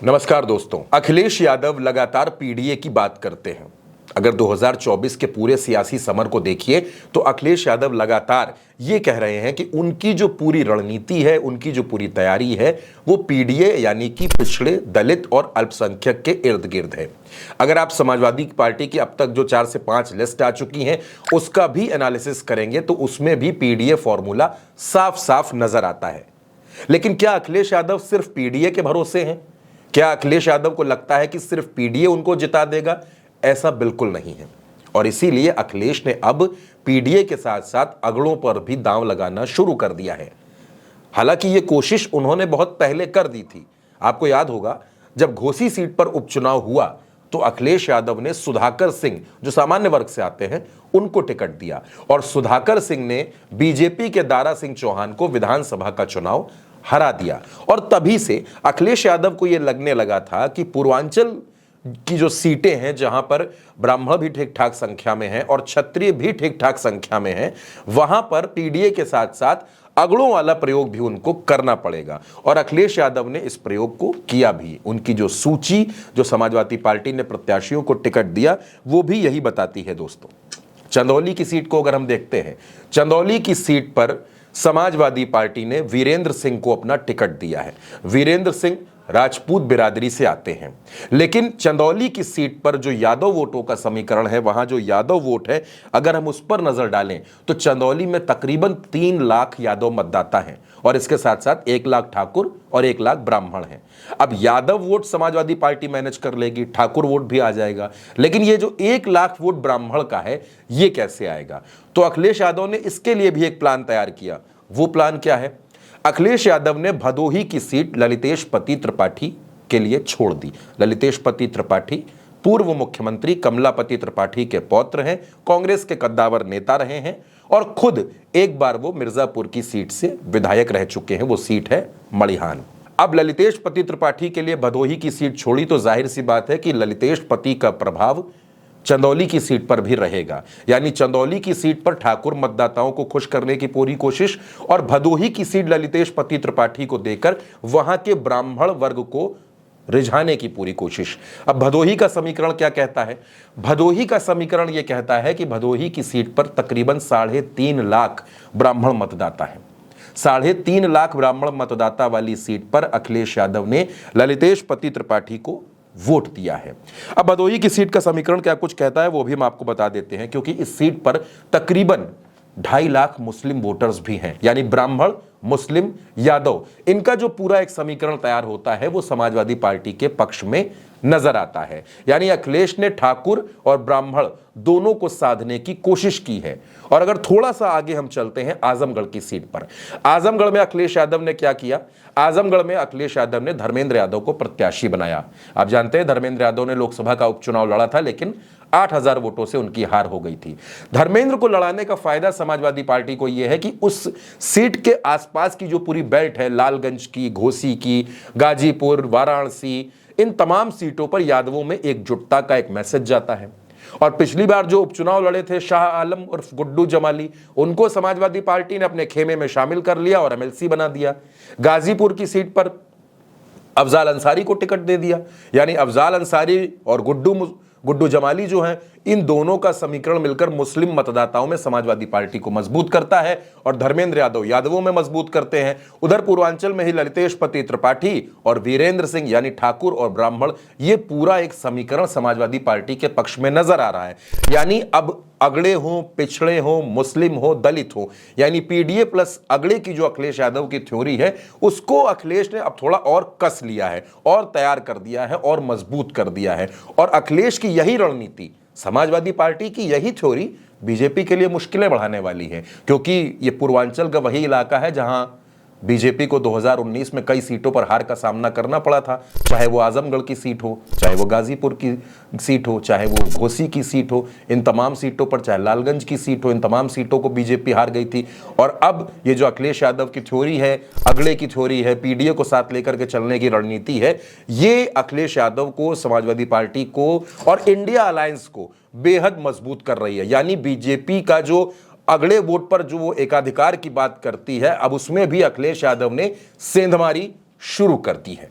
नमस्कार दोस्तों, अखिलेश यादव लगातार पीडीए की बात करते हैं। अगर 2024 के पूरे सियासी समर को देखिए तो अखिलेश यादव लगातार ये कह रहे हैं कि उनकी जो पूरी रणनीति है, उनकी जो पूरी तैयारी है, वो पीडीए यानी कि पिछड़े, दलित और अल्पसंख्यक के इर्द गिर्द है। अगर आप समाजवादी पार्टी की अब तक जो 4 से 5 लिस्ट आ चुकी हैं, उसका भी एनालिसिस करेंगे तो उसमें भी पीडीए फॉर्मूला साफ साफ नजर आता है। लेकिन क्या अखिलेश यादव सिर्फ पीडीए के भरोसे हैं? क्या अखिलेश यादव को लगता है कि सिर्फ पीडीए उनको जिता देगा? ऐसा बिल्कुल नहीं है। और इसीलिए अखिलेश ने अब पीडीए के साथ साथ अगड़ों पर भी दांव लगाना शुरू कर दिया है। हालांकि ये कोशिश उन्होंने बहुत पहले कर दी थी। आपको याद होगा, जब घोसी सीट पर उपचुनाव हुआ तो अखिलेश यादव ने सुधाकर सिंह, जो सामान्य वर्ग से आते हैं, उनको टिकट दिया और सुधाकर सिंह ने बीजेपी के दारा सिंह चौहान को विधानसभा का चुनाव हरा दिया। और तभी से अखिलेश यादव को यह लगने लगा था कि पूर्वांचल की जो सीटें हैं, जहां पर ब्राह्मण भी ठीक ठाक संख्या में हैं और क्षत्रिय भी ठीक ठाक संख्या में हैं, वहां पर पीडीए के साथ साथ अगड़ों वाला प्रयोग भी उनको करना पड़ेगा। और अखिलेश यादव ने इस प्रयोग को किया भी। उनकी जो सूची, जो समाजवादी पार्टी ने प्रत्याशियों को टिकट दिया, वो भी यही बताती है। दोस्तों, चंदौली की सीट को अगर हम देखते हैं, चंदौली की सीट पर समाजवादी पार्टी ने वीरेंद्र सिंह को अपना टिकट दिया है। वीरेंद्र सिंह राजपूत बिरादरी से आते हैं, लेकिन चंदौली की सीट पर जो यादव वोटों का समीकरण है, वहां जो यादव वोट है, अगर हम उस पर नजर डालें तो चंदौली में तकरीबन 3 लाख यादव मतदाता हैं और इसके साथ साथ 1 लाख ठाकुर और 1 लाख ब्राह्मण हैं। अब Yadav vote Samajwadi party manage कर लेगी, ठाकुर वोट भी आ जाएगा, लेकिन ये जो 1 लाख वोट ब्राह्मण का है, ये कैसे आएगा? तो अखिलेश यादव ने इसके लिए भी एक प्लान तैयार किया। वो प्लान क्या है? अखिलेश यादव ने भदोही की सीट ललितेश पति त्रिपाठी के लिए छोड़ दी। ललितेश पति त्रिपाठी पूर्व मुख्यमंत्री कमलापति त्रिपाठी के पौत्र हैं, कांग्रेस के कद्दावर नेता रहे हैं और खुद एक बार वो मिर्जापुर की सीट से विधायक रह चुके हैं। वो सीट है मड़िहान। अब ललितेश पति त्रिपाठी के लिए भदोही की सीट छोड़ी तो जाहिर सी बात है कि ललितेश पति का प्रभाव चंदौली की सीट पर भी रहेगा। यानी चंदौली की सीट पर ठाकुर मतदाताओं को खुश करने की पूरी कोशिश और भदोही की सीट ललितेश पति त्रिपाठी को देकर वहां के ब्राह्मण वर्ग को रिझाने की पूरी कोशिश। अब भदोही का समीकरण क्या कहता है? भदोही का समीकरण यह कहता है कि भदोही की सीट पर तकरीबन 3.5 लाख ब्राह्मण मतदाता है। 3.5 लाख ब्राह्मण मतदाता वाली सीट पर अखिलेश यादव ने ललितेश पति त्रिपाठी को वोट दिया है। अब भदोही की सीट का समीकरण क्या कुछ कहता है, वो भी हम आपको बता देते हैं, क्योंकि इस सीट पर तकरीबन 2.5 लाख मुस्लिम वोटर्स भी हैं। यानी ब्राह्मण, मुस्लिम, यादव, इनका जो पूरा एक समीकरण तैयार होता है वो समाजवादी पार्टी के पक्ष में नजर आता है। यानी अखिलेश ने ठाकुर और ब्राह्मण दोनों को साधने की कोशिश की है। और अगर थोड़ा सा आगे हम चलते हैं आजमगढ़ की सीट पर, आजमगढ़ में अखिलेश यादव ने क्या किया? आजमगढ़ में अखिलेश यादव ने धर्मेंद्र यादव को प्रत्याशी बनाया। आप जानते हैं धर्मेंद्र यादव ने लोकसभा का उपचुनाव लड़ा था, लेकिन 8,000 वोटों से उनकी हार हो गई थी। धर्मेंद्र को लड़ाने का फायदा समाजवादी पार्टी को यह है कि उस सीट के आसपास की जो पूरी बेल्ट है, लालगंज की, घोसी की, गाजीपुर, वाराणसी, इन तमाम सीटों पर यादवों में एकजुटता का एक मैसेज जाता है। और पिछली बार जो उपचुनाव लड़े थे शाह आलम और गुड्डू जमाली, उनको समाजवादी पार्टी ने अपने खेमे में शामिल कर लिया और एमएलसी बना दिया। गाजीपुर की सीट पर अफजाल अंसारी को टिकट दे दिया। यानी अफजाल अंसारी और गुड्डू जमाली जो हैं, इन दोनों का समीकरण मिलकर मुस्लिम मतदाताओं में समाजवादी पार्टी को मजबूत करता है और धर्मेंद्र यादव यादवों में मजबूत करते हैं। उधर पूर्वांचल में ही ललितेश पति त्रिपाठी और वीरेंद्र सिंह यानी ठाकुर और ब्राह्मण, ये पूरा एक समीकरण समाजवादी पार्टी के पक्ष में नजर आ रहा है। यानी अब अगड़े हों, पिछड़े हों, मुस्लिम हो, दलित हो, यानी पीडीए प्लस अगड़े की जो अखिलेश यादव की थ्योरी है, उसको अखिलेश ने अब थोड़ा और कस लिया है और तैयार कर दिया है और मजबूत कर दिया है। और अखिलेश की यही रणनीति, समाजवादी पार्टी की यही थ्योरी बीजेपी के लिए मुश्किलें बढ़ाने वाली है, क्योंकि ये पूर्वांचल का वही इलाका है जहां बीजेपी को 2019 में कई सीटों पर हार का सामना करना पड़ा था। चाहे वो आजमगढ़ की सीट हो, चाहे वो गाजीपुर की सीट हो, चाहे वो घोसी की सीट हो, इन तमाम सीटों पर, चाहे लालगंज की सीट हो, इन तमाम सीटों को बीजेपी हार गई थी। और अब ये जो अखिलेश यादव की थ्योरी है, अगले की थ्योरी है, पीडीए को साथ लेकर के चलने की रणनीति है, ये अखिलेश यादव को, समाजवादी पार्टी को और इंडिया अलायंस को बेहद मजबूत कर रही है। यानी बीजेपी का जो अगले वोट पर जो वो एकाधिकार की बात करती है, अब उसमें भी अखिलेश यादव ने सेंधमारी शुरू कर दी है।